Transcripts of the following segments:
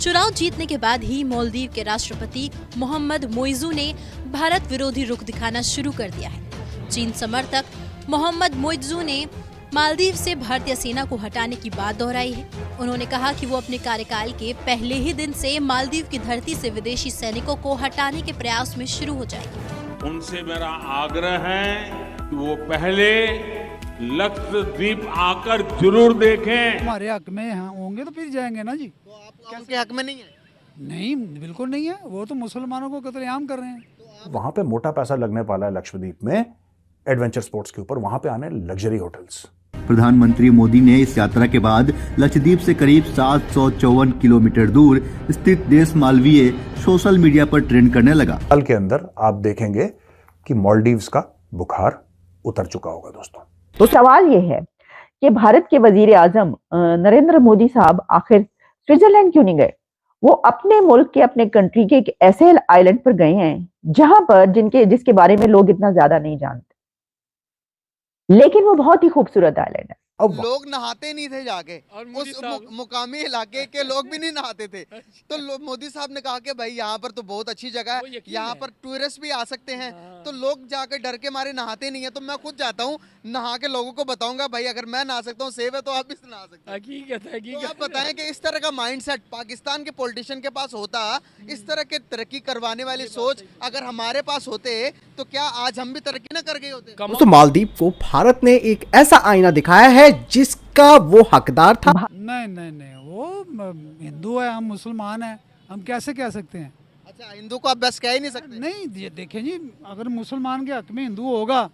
चुनाव जीतने के बाद ही मालदीव के राष्ट्रपति मोहम्मद मोइजू ने भारत विरोधी रुख दिखाना शुरू कर दिया है। चीन समर्थक मोहम्मद मोइजू ने मालदीव से भारतीय सेना को हटाने की बात दोहराई है। उन्होंने कहा कि वो अपने कार्यकाल के पहले ही दिन से मालदीव की धरती से विदेशी सैनिकों को हटाने के प्रयास में शुरू हो जाएगी। उनसे मेरा आग्रह है कि वो पहले लक्षद्वीप आकर जरूर देखें। हमारे हक में होंगे तो फिर जाएंगे ना जी। तो आप उनके हक में नहीं है? नहीं, बिल्कुल नहीं है। वो तो मुसलमानों को कत्लेआम कर रहे हैं। वहां पे मोटा पैसा लगने वाला है लक्षद्वीप में एडवेंचर स्पोर्ट्स के ऊपर, वहां पे आने लग्जरी होटल्स। प्रधानमंत्री मोदी ने इस यात्रा के बाद लक्षद्वीप से करीब 754 किलोमीटर दूर स्थित देश मालवीय सोशल मीडिया पर ट्रेंड करने लगा। साल के अंदर आप देखेंगे कि मालदीव्स का बुखार उतर चुका होगा दोस्तों। तो सवाल ये है कि भारत के वजीर आजम नरेंद्र मोदी साहब आखिर स्विट्जरलैंड क्यों नहीं गए? वो अपने मुल्क के, अपने कंट्री के एक ऐसे आइलैंड पर गए हैं जहां पर जिसके बारे में लोग इतना ज्यादा नहीं जानते, लेकिन वो बहुत ही खूबसूरत आइलैंड है। लोग नहाते नहीं थे जाके, उस मुकामी इलाके के लोग भी नहीं नहाते थे। तो मोदी साहब ने कहा कि भाई यहाँ पर तो बहुत अच्छी जगह है, यहाँ पर टूरिस्ट भी आ सकते हैं। तो लोग जाके डर के मारे नहाते नहीं है। तो मैं खुद जाता हूँ, नहा के लोगों को बताऊंगा भाई अगर मैं नहा सकता हूँ, सेफ है, तो आप भी नहा सकते हैं। तो आप बताएं कि इस तरह का माइंडसेट पाकिस्तान के पॉलिटिशियन के पास होता, इस तरह के तरक्की करवाने वाली सोच अगर हमारे पास होते तो क्या आज हम भी तरक्की न कर गए होते? तो मालदीव को भारत ने एक ऐसा आईना दिखाया है जिसका वो हकदार था। नहीं, वो हिंदू है, हम मुसलमान हैं, हम कैसे कह सकते हैं? अच्छा, हिंदू को आप बस कह ही नहीं सकते? नहीं, देखें जी, अगर मुसलमान के हक में हिंदू होगा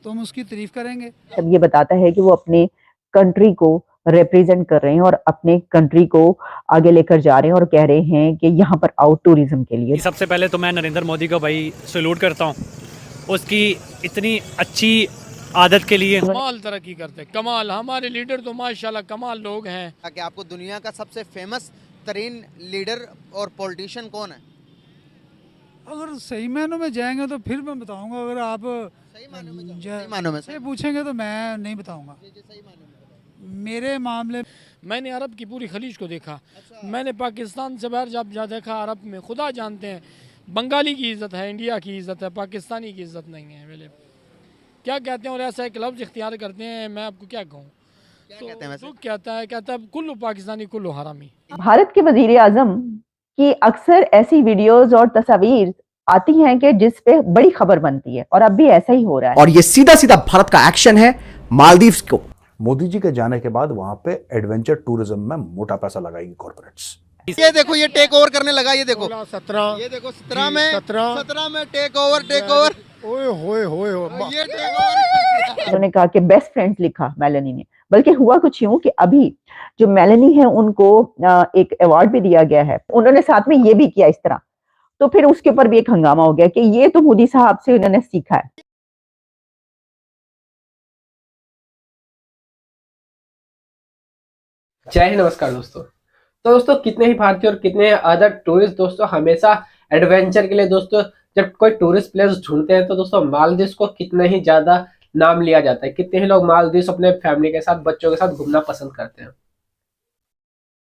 तो हम उसकी तारीफ करेंगे। अब ये बताता है कि वो अपने कंट्री को रिप्रेजेंट कर रहे हैं और अपने कंट्री को आगे लेकर जा रहे हैं और कह रहे हैं कि यहाँ पर आओ टूरिज्म के लिए। सबसे पहले तो मैं नरेंद्र मोदी को भाई सैल्यूट करता हूँ, उसकी इतनी अच्छी आदत के लिए। कमाल तरक्की करते, कमाल। हमारे लीडर तो माशाल्लाह कमाल लोग हैं। कि आपको दुनिया का सबसे फेमस तरीन लीडर और पॉलिटिशियन कौन है? अगर सही मायनों में जाएंगे तो फिर मैं बताऊंगा। अगर आप सही मायनों में से पूछेंगे तो मैं नहीं बताऊंगा। मेरे मामले मैंने अरब की पूरी खलीज को देखा। मैंने पाकिस्तान से बाहर जब देखा, अरब में खुदा जानते हैं बंगाली की इज्जत है, इंडिया की इज्जत है, पाकिस्तानी की इज्जत नहीं है। पहले क्या कहते हैं और ऐसा एक लफ्ज़ इख्तियार करते हैं, मैं आपको क्या कहूँ। तो कहता है कुल्लू पाकिस्तानी कुल्लू हरामी। भारत के वजीर आजम की अक्सर ऐसी वीडियोस और तस्वीर आती हैं कि जिस पे बड़ी खबर बनती है, और अब भी ऐसा ही हो रहा है। और ये सीधा सीधा भारत का एक्शन है मालदीव्स को। मोदी जी के जाने के बाद वहां पे एडवेंचर टूरिज्म में मोटा पैसा लगाएगी कॉर्पोरेट्स। ये देखो, ये टेक ओवर करने लगा। ये देखो 17, ये देखो 17 में टेक ओवर। ओए होए ये टेक ओवर। उन्होंने कहा कि बेस्ट फ्रेंड्स लिखा मेलेनी ने, बल्कि हुआ कुछ यूं कि अभी जो मेलेनी है उनको एक अवार्ड भी दिया गया है। उन्होंने साथ में ये भी किया इस तरह, तो फिर उसके ऊपर भी एक हंगामा हो गया कि ये तो मोदी साहब से उन्होंने सीखा है। जय हिंद, नमस्कार दोस्तों। तो दोस्तों कितने ही भारतीय और कितने अदर टूरिस्ट दोस्तों हमेशा एडवेंचर के लिए दोस्तों जब कोई टूरिस्ट प्लेस ढूंढते हैं तो दोस्तों मालदीव्स को कितना ही ज्यादा नाम लिया जाता है। कितने ही लोग मालदीव्स अपने फैमिली के साथ, बच्चों के साथ घूमना पसंद करते हैं।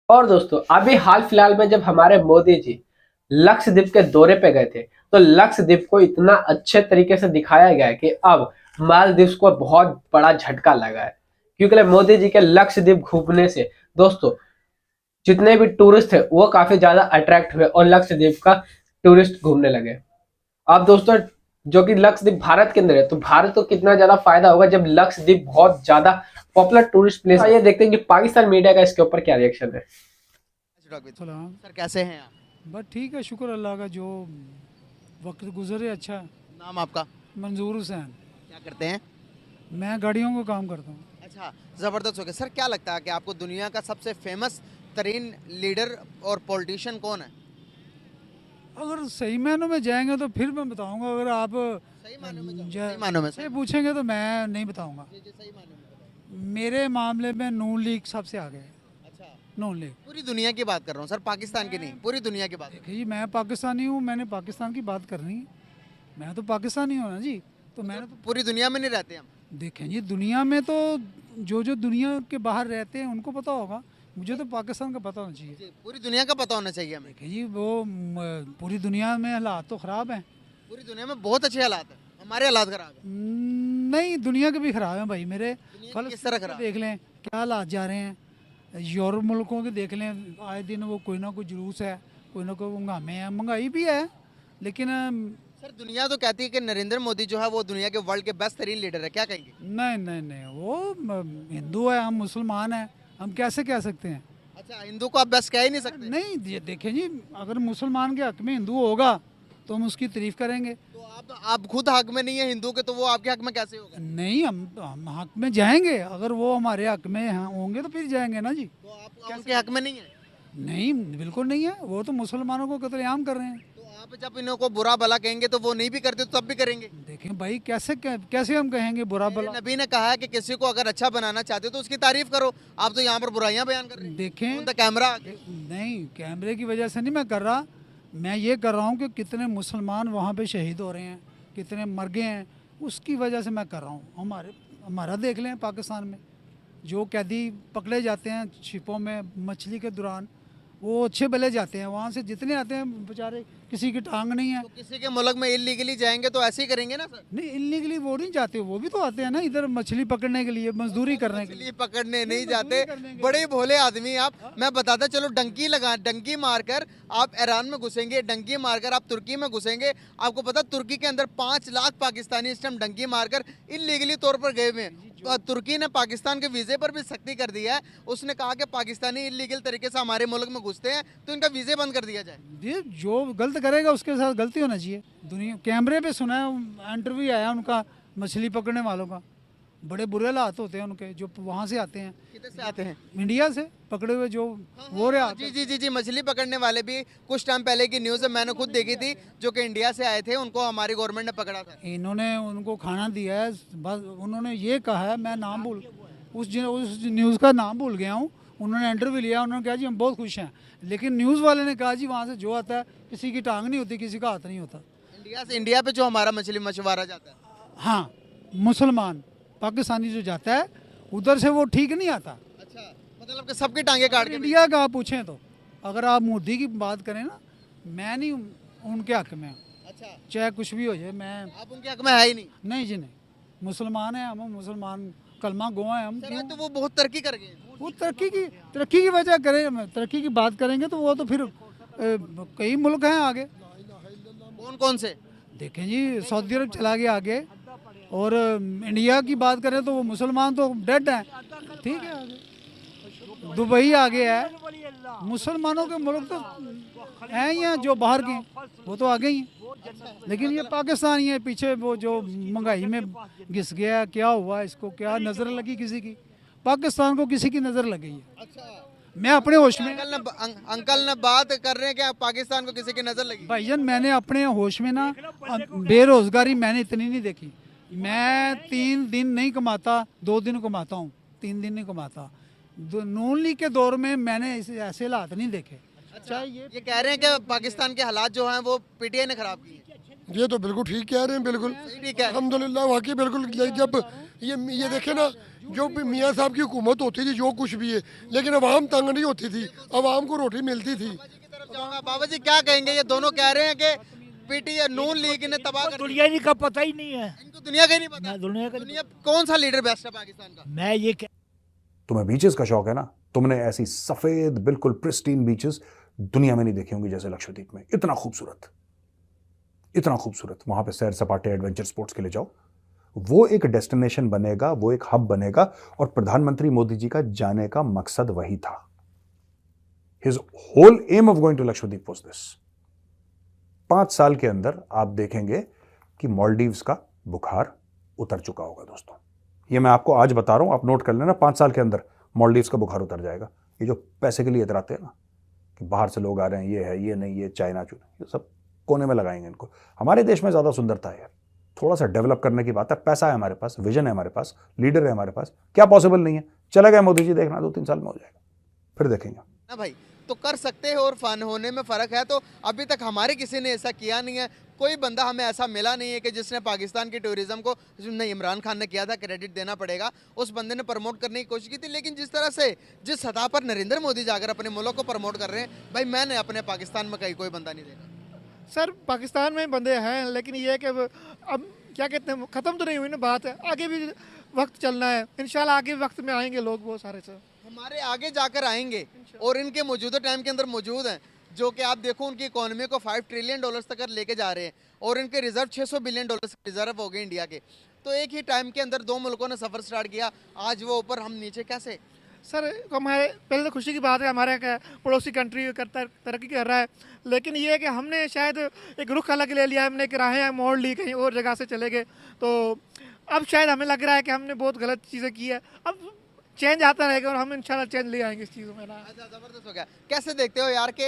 और दोस्तों अभी हाल फिलहाल में जब हमारे मोदी जी लक्षद्वीप के दौरे पे गए थे तो लक्षद्वीप को इतना अच्छे तरीके से दिखाया गया है कि अब मालदीव्स को बहुत बड़ा झटका लगा है, क्योंकि मोदी जी के लक्षद्वीप घूमने से दोस्तों जितने भी टूरिस्ट थे वो काफी ज्यादा अट्रैक्ट हुए और लक्षद्वीप का टूरिस्ट घूमने लगे। अब दोस्तों जो कि लक्षद्वीप भारत के अंदर है, तो भारत को कितना ज्यादा फायदा होगा जब लक्षद्वीप बहुत ज्यादा पॉपुलर टूरिस्ट प्लेस है। ये देखते हैं कि पाकिस्तान मीडिया का इसके ऊपर क्या रिएक्शन है। सर कैसे हैं आप? बस ठीक है, शुक्र अल्लाह का, जो वक्त गुजरे अच्छा। नाम आपका? मंजूर हुसैन। क्या करते हैं? मैं गाड़ियों को काम करता हूँ। अच्छा, जबरदस्त हो गया। सर क्या लगता है कि आपको दुनिया का सबसे फेमस तरीन लीडर और पॉलिटिशियन कौन है? अगर सही मायनों में जाएंगे तो फिर मैं बताऊंगा। अगर आप सही मायनों में से पूछेंगे तो मैं नहीं बताऊंगा। मेरे मामले में नून लीग सबसे आगे है। अच्छा, नून लीग। पूरी दुनिया की बात कर रहा हूँ सर, पाकिस्तान की नहीं, पूरी दुनिया की बात। देखिए मैं पाकिस्तानी हूँ, मैंने पाकिस्तान की बात करनी है। मैं तो पाकिस्तानी हूँ ना जी, तो मैंने तो पूरी दुनिया में नहीं रहते हम। देखें जी, दुनिया में तो जो दुनिया के बाहर रहते हैं उनको पता होगा। मुझे तो पाकिस्तान का पता होना चाहिए। पूरी दुनिया का पता होना चाहिए हमें। देखिए जी वो पूरी दुनिया में हालात तो ख़राब हैं। पूरी दुनिया में बहुत अच्छे हालात हैं, हमारे हालात खराब हैं। नहीं, दुनिया के भी ख़राब हैं भाई मेरे। किस तरह खराब? देख लें क्या हालात जा रहे हैं, यूरोप मुल्कों के देख लें, आए दिन वो कोई ना कोई जुलूस है, कोई ना कोई हंगामे हैं, महंगाई भी है। लेकिन सर दुनिया तो कहती है कि नरेंद्र मोदी जो है वो दुनिया के वर्ल्ड के बेस्ट तरीन लीडर है, क्या कहेंगे? नहीं, वो हिंदू है, हम मुसलमान हैं, हम कैसे कह सकते हैं? अच्छा, हिंदू को आप बेस्ट कह ही नहीं सकते? नहीं, ये देखें जी, अगर मुसलमान के हक में हिंदू होगा तो हम उसकी तारीफ करेंगे। तो आप खुद हक में नहीं है हिंदू के, तो वो आपके हक में कैसे होगा? नहीं, हम हक में जाएंगे, अगर वो हमारे हक में होंगे तो फिर जाएंगे ना जी। तो आप उनके हक में नहीं है? नहीं, बिल्कुल नहीं है, वो तो मुसलमानों को कत्लेआम कर रहे हैं। तो आप जब इनको बुरा भला कहेंगे तो वो नहीं भी करते तो तब भी करेंगे? देखें भाई, कैसे हम कहेंगे बुरा भला? नबी ने कहा है कि किसी को अगर अच्छा बनाना चाहते हो तो उसकी तारीफ करो, आप तो यहाँ पर बुराइयां बयान कर रहे हैं। देखें कैमरा नहीं, कैमरे की वजह से नहीं मैं कर रहा, मैं ये कर रहा हूँ कि कितने मुसलमान वहाँ पे शहीद हो रहे हैं, कितने मर गए हैं, उसकी वजह से मैं कर रहा हूँ। हमारा देख लें पाकिस्तान में जो कैदी पकड़े जाते हैं शिपों में मछली के दौरान, वो अच्छे भले जाते हैं, वहाँ से जितने आते हैं बेचारे किसी की टांग नहीं है। तो किसी के मुल्क में इलीगली जाएंगे तो ऐसे ही करेंगे ना सर? नहीं, इलीगली वो नहीं जाते, वो भी तो आते हैं ना इधर मछली पकड़ने के लिए, मजदूरी करने के लिए। मछली पकड़ने नहीं जाते, बड़े भोले आदमी आप। मैं बताता चलो, डंकी मारकर आप ईरान में घुसेंगे, डंकी मारकर आप तुर्की में घुसेंगे। आपको पता तुर्की के अंदर 5 लाख पाकिस्तानी इस टाइम डंकी मारकर इलीगली तौर पर गए हुए हैं। तुर्की ने पाकिस्तान के वीज़े पर भी सख्ती कर दी है, उसने कहा कि पाकिस्तानी इलीगल तरीके से हमारे मुल्क में घुसते हैं तो इनका वीज़े बंद कर दिया जाए। ये जो गलत करेगा उसके साथ गलती होना चाहिए। दुनिया कैमरे पे सुना है, इंटरव्यू आया उनका मछली पकड़ने वालों का, बड़े बुरे हालात होते हैं उनके, जो वहाँ से आते हैं। किधर से आते हैं? इंडिया से पकड़े हुए जो वो रहे। जी, मछली पकड़ने वाले भी कुछ टाइम पहले की न्यूज़ मैंने खुद देखी थी, जो कि इंडिया से आए थे, उनको हमारी गवर्नमेंट ने पकड़ा था। इन्होंने उनको खाना दिया है, बस उन्होंने ये कहा है, मैं नाम भूल उस न्यूज़ का नाम भूल गया हूँ। उन्होंने इंटरव्यू लिया, उन्होंने कहा जी हम बहुत खुश हैं, लेकिन न्यूज़ वाले ने कहा जी वहाँ से जो आता है किसी की टांग नहीं होती, किसी का हाथ नहीं होता। इंडिया पे जो हमारा मछली मछुआरा जाता है, हाँ, मुसलमान पाकिस्तानी जो जाता है उधर से वो ठीक नहीं आता। अच्छा, मतलब कि सबकी टांगे काट के। इंडिया का आप पूछें तो, अगर आप मोदी की बात करें ना, मैं नहीं उनके हक में। अच्छा, चाहे कुछ भी हो जाए, मैं आप उनके हक में है ही नहीं? नहीं जी, नहीं, मुसलमान है हम, मुसलमान कलमा गोवा है हम। तो वो बहुत तरक्की कर गए। वो तरक्की की वजह करें, तरक्की की बात करेंगे तो वो तो फिर कई मुल्क हैं आगे। कौन से? देखें जी, सऊदी अरब चला गया आगे, और इंडिया की बात करें तो वो मुसलमान तो डेड हैं, ठीक है, आगे दुबई आगे है, मुसलमानों के मुल्क तो हैं ही हैं, जो बाहर के वो तो आगे ही हैं। लेकिन ये पाकिस्तान ही है पीछे, वो जो महंगाई में घिस गया, क्या हुआ इसको, क्या नज़र लगी किसी की? पाकिस्तान को किसी की नज़र लगी है। अच्छा, मैं अपने होश में, अंकल ने बात कर रहे हैं कि पाकिस्तान को किसी की नज़र लगी। भाईजान मैंने अपने होश में ना, बेरोजगारी मैंने इतनी नहीं देखी। मैं 3 दिन नहीं कमाता, 2 दिन कमाता हूँ, 3 दिन नहीं कमाता। नून लीग के दौर में मैंने ऐसे हालात नहीं देखे। अच्छा, ये कह रहे हैं कि पाकिस्तान के हालात जो हैं वो पीटीआई ने खराब किए। ये तो बिल्कुल ठीक कह रहे हैं, बिल्कुल ठीक है, अल्हम्दुलिल्लाह, वाकई बिल्कुल। जब ये देखे ना, जो भी मियाँ साहब की हुकूमत होती थी, जो कुछ भी है, लेकिन अवाम तंग नहीं होती थी, अवाम को रोटी मिलती थी। बाबा जी क्या कहेंगे? ये दोनों कह रहे हैं कि पीटीआई नून लीग ने तबाह कर दुनिया का पता ही नहीं है, इनको दुनिया का ही नहीं पता। दुनिया कौन सा लीडर बेस्ट है पाकिस्तान का? मैं ये तुम्हें बीचेस का शौक है ना, तुमने ऐसी सफेद बिल्कुल प्रिस्टीन बीचेस दुनिया में नहीं देखी होंगी जैसे लक्षद्वीप में। इतना खूबसूरत वहां पे सैर सपाटे एडवेंचर स्पोर्ट्स के लिए जाओ। वो एक डेस्टिनेशन बनेगा, वो एक हब बनेगा, और प्रधानमंत्री मोदी जी का जाने का मकसद वही था। His whole aim of going to Lakshadweep was this. 5 साल के अंदर आप देखेंगे कि मालदीव्स का बुखार उतर चुका होगा दोस्तों। ये मैं आपको आज बता रहा हूं, आप नोट कर लेना, 5 साल के अंदर मालदीव्स का बुखार उतर जाएगा। ये जो पैसे के लिए इतराते हैं ना कि बाहर से लोग आ रहे हैं, ये है, ये नहीं, ये चाइना चुना, ये सब कोने में लगाएंगे इनको। हमारे देश में ज़्यादा सुंदरता है यार, थोड़ा सा डेवलप करने की बात है। पैसा है हमारे पास, विजन है हमारे पास, लीडर है हमारे पास। क्या पॉसिबल नहीं है? चला गया मोदी जी, देखना 2-3 साल में हो जाएगा, फिर देखेंगे ना भाई। तो कर सकते हैं और फन होने में फ़र्क है। तो अभी तक हमारे किसी ने ऐसा किया नहीं है। कोई बंदा हमें ऐसा मिला नहीं है कि जिसने पाकिस्तान की टूरिज्म को, नहीं इमरान खान ने किया था, क्रेडिट देना पड़ेगा, उस बंदे ने प्रमोट करने की कोशिश की थी, लेकिन जिस तरह से जिस सतह पर नरेंद्र मोदी जाकर अपने मुल्क को प्रमोट कर रहे हैं, भाई मैंने अपने पाकिस्तान में कहीं कोई बंदा नहीं देखा। सर पाकिस्तान में बंदे हैं, लेकिन ये है कि अब क्या कहते हैं, ख़त्म तो नहीं हुई ना बात है, आगे भी वक्त चलना है, इंशाल्लाह आगे वक्त में आएंगे लोग बहुत सारे सर, हमारे आगे जाकर आएंगे और इनके मौजूदा टाइम के अंदर मौजूद हैं, जो कि आप देखो उनकी इकोनॉमी को $5 ट्रिलियन तक लेके जा रहे हैं और इनके रिजर्व $600 बिलियन रिजर्व हो गए इंडिया के। तो एक ही टाइम के अंदर दो मुल्कों ने सफ़र स्टार्ट किया, आज वो ऊपर हम नीचे, कैसे? सर हमारे पहले तो खुशी की बात है, हमारे पड़ोसी कंट्री तरक्की कर रहा है, लेकिन ये है कि हमने शायद एक रुख अलग ले लिया, हमने राहें मोड़ ली, कहीं और जगह से चले गए, तो अब शायद हमें लग रहा है कि हमने बहुत गलत चीज़ें की है, अब चेंज आता रहेगा और हम इंशाल्लाह चेंज ले आएंगे इस चीज़ों में ना। अच्छा, ज़बरदस्त हो गया। कैसे देखते हो यार कि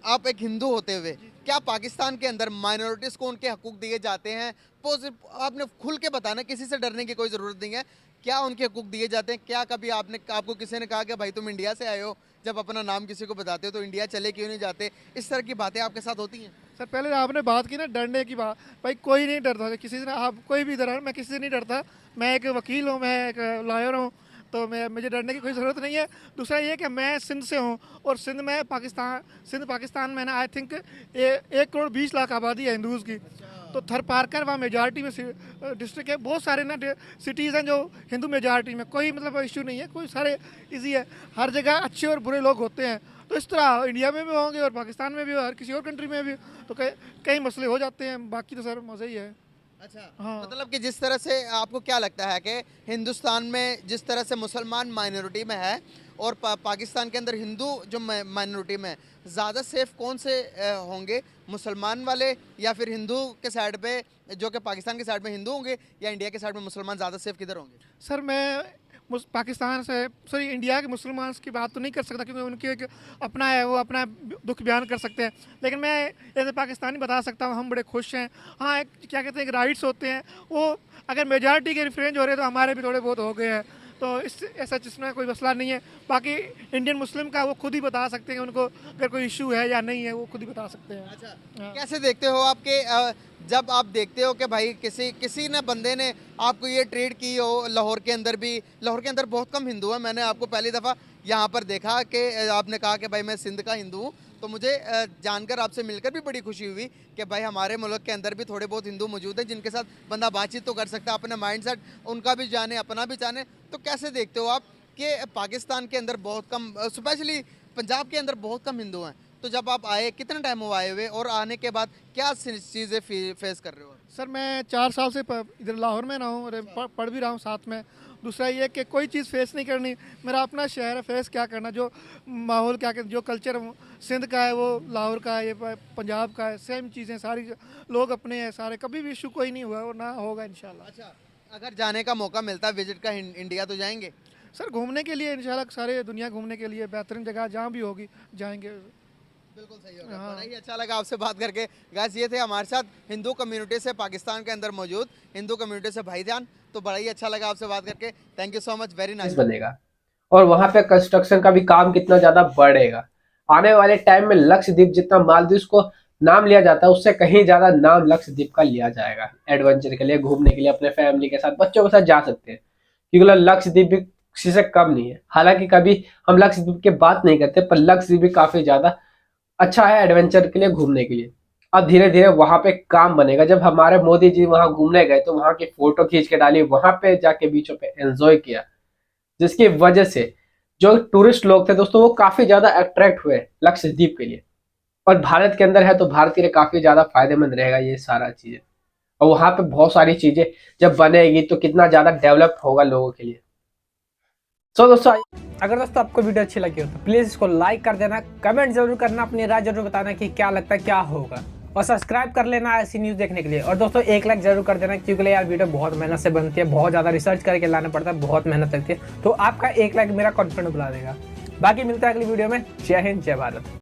आप एक हिंदू होते हुए क्या पाकिस्तान के अंदर माइनॉरिटीज़ को उनके हकूक़ दिए जाते हैं? आपने खुल के बताना, किसी से डरने की कोई ज़रूरत नहीं है, क्या उनके हकूक़ दिए जाते हैं? क्या कभी आपको किसी ने कहा कि भाई तुम इंडिया से आए हो, जब अपना नाम किसी को बताते हो तो इंडिया चले क्यों नहीं जाते? इस तरह की बातें आपके साथ होती हैं? सर पहले आपने बात की ना डरने की बात, भाई कोई नहीं डरता किसी से, आप कोई भी इधर, मैं किसी से नहीं डरता, मैं एक वकील हूँ, मैं एक लॉयर हूँ, तो मुझे डरने की कोई ज़रूरत नहीं है। दूसरा ये कि मैं सिंध से हूँ और सिंध पाकिस्तान में ना आई थिंक 1 करोड़ 20 लाख आबादी है हिंदूज़ की, तो थरपारकर वहाँ मेजॉरिटी में डिस्ट्रिक्ट है, बहुत सारे ना सिटीज़ हैं जो हिंदू मेजॉरिटी में, कोई मतलब इशू नहीं है, कोई सारे इजी है, हर जगह अच्छे और बुरे लोग होते हैं, तो इस तरह इंडिया में भी होंगे और पाकिस्तान में भी, हर किसी और कंट्री में भी, तो कई मसले हो जाते हैं, बाकी तो सर मज़ा ही है। अच्छा, हाँ। मतलब कि जिस तरह से आपको क्या लगता है कि हिंदुस्तान में जिस तरह से मुसलमान माइनॉरिटी में है और पाकिस्तान के अंदर हिंदू जो माइनॉरिटी में, ज़्यादा सेफ कौन से होंगे, मुसलमान वाले या फिर हिंदू के साइड पे, जो कि पाकिस्तान के साइड में हिंदू होंगे, या इंडिया के साइड में मुसलमान ज़्यादा सेफ किधर होंगे? सर मैं पाकिस्तान से सॉरी इंडिया के मुसलमान की बात तो नहीं कर सकता, क्योंकि उनकी एक अपना है, वो अपना दुख बयान कर सकते हैं, लेकिन मैं ऐसे पाकिस्तानी बता सकता हूँ हम बड़े खुश हैं। हाँ, एक क्या कहते हैं, एक राइट्स होते हैं, वो अगर मेजॉरिटी के रिफ्रेंज हो रहे हैं तो हमारे भी थोड़े बहुत हो गए हैं, तो ऐसा जिसमें कोई मसला नहीं है। बाकी इंडियन मुस्लिम का वो खुद ही बता सकते हैं, उनको अगर कोई इशू है या नहीं है वो खुद ही बता सकते हैं। अच्छा, कैसे देखते हो आपके जब आप देखते हो कि भाई किसी ने बंदे ने आपको ये ट्रेड की हो, लाहौर के अंदर बहुत कम हिंदू हैं, मैंने आपको पहली दफ़ा यहाँ पर देखा कि आपने कहा कि भाई मैं सिंध का हिंदू हूँ, तो मुझे जानकर आपसे मिलकर भी बड़ी खुशी हुई कि भाई हमारे मुल्क के अंदर भी थोड़े बहुत हिंदू मौजूद हैं जिनके साथ बंदा बातचीत तो कर सकता है, अपने माइंड सेट उनका भी जाने, अपना भी जाने। तो कैसे देखते हो आप कि पाकिस्तान के अंदर बहुत कम, स्पेशली पंजाब के अंदर बहुत कम हिंदू हैं, तो जब आप आए, कितना टाइम हुआ आए हुए और आने के बाद क्या चीज़ें फेस कर रहे हो? सर मैं 4 साल से इधर लाहौर में रहा हूँ और पढ़ भी रहा हूँ साथ में। दूसरा ये कि कोई चीज़ फेस नहीं करनी, मेरा अपना शहर है, फेस क्या करना, जो माहौल क्या जो कल्चर सिंध का है वो लाहौर का है, ये पंजाब का है, सेम चीज़ें सारी, लोग अपने हैं सारे, कभी भी इशू कोई नहीं हुआ और ना होगा इंशाल्लाह। अच्छा, अगर जाने का मौका मिलता है विजिट का इंडिया, तो जाएंगे? सर घूमने के लिए इंशाल्लाह, सारे दुनिया घूमने के लिए बेहतरीन जगह जहाँ भी होगी जाएंगे। बिल्कुल सही होगा। बड़ा ही अच्छा लगा आपसे बात करके। गाइस ये थे हमारे साथ हिंदू कम्युनिटी से, पाकिस्तान के अंदर मौजूद हिंदू कम्युनिटी से भाईजान, तो बड़ा ही अच्छा लगा आपसे बात करके। Thank you so much, very nice. बनेगा और वहां पे कंस्ट्रक्शन का भी काम कितना ज्यादा बढ़ेगा। आने वाले टाइम में लक्षद्वीप जितना मालदीव को नाम लिया जाता है, उससे कहीं ज्यादा नाम लक्षद्वीप का लिया जाएगा। एडवेंचर के लिए, घूमने के लिए, अपने फैमिली के साथ, बच्चों के साथ जा सकते हैं, क्योंकि लक्षद्वीप भी किसी से कम नहीं है। हालांकि कभी हम लक्षद्वीप की बात नहीं करते, पर लक्षद्वीप भी काफी ज्यादा अच्छा है एडवेंचर के लिए, घूमने के लिए। अब धीरे धीरे वहां पे काम बनेगा। जब हमारे मोदी जी वहां घूमने गए तो वहां की फोटो खींच के डाली, वहां पे जाके बीचों पे एंजॉय किया, जिसकी वजह से जो टूरिस्ट लोग थे दोस्तों वो काफी ज्यादा अट्रैक्ट हुए लक्षद्वीप के लिए। और भारत के अंदर है तो भारत के लिए काफी ज्यादा फायदेमंद रहेगा ये सारा चीजें। और वहां पे बहुत सारी चीजें जब बनेगी तो कितना ज्यादा डेवलप होगा लोगों के लिए। तो दोस्तों अगर दोस्तों आपको वीडियो अच्छी लगी हो तो प्लीज इसको लाइक कर देना, कमेंट जरूर करना, अपनी राय जरूर बताना कि क्या लगता है क्या होगा, और सब्सक्राइब कर लेना ऐसी न्यूज़ देखने के लिए। और दोस्तों 1 लाइक जरूर कर देना, क्योंकि यार वीडियो बहुत मेहनत से बनती है, बहुत ज़्यादा रिसर्च करके लाना पड़ता है, बहुत मेहनत लगती है, तो आपका 1 लाइक मेरा कॉन्फिडेंस बढ़ा देगा। बाकी मिलता है अगली वीडियो में। जय हिंद, जय भारत।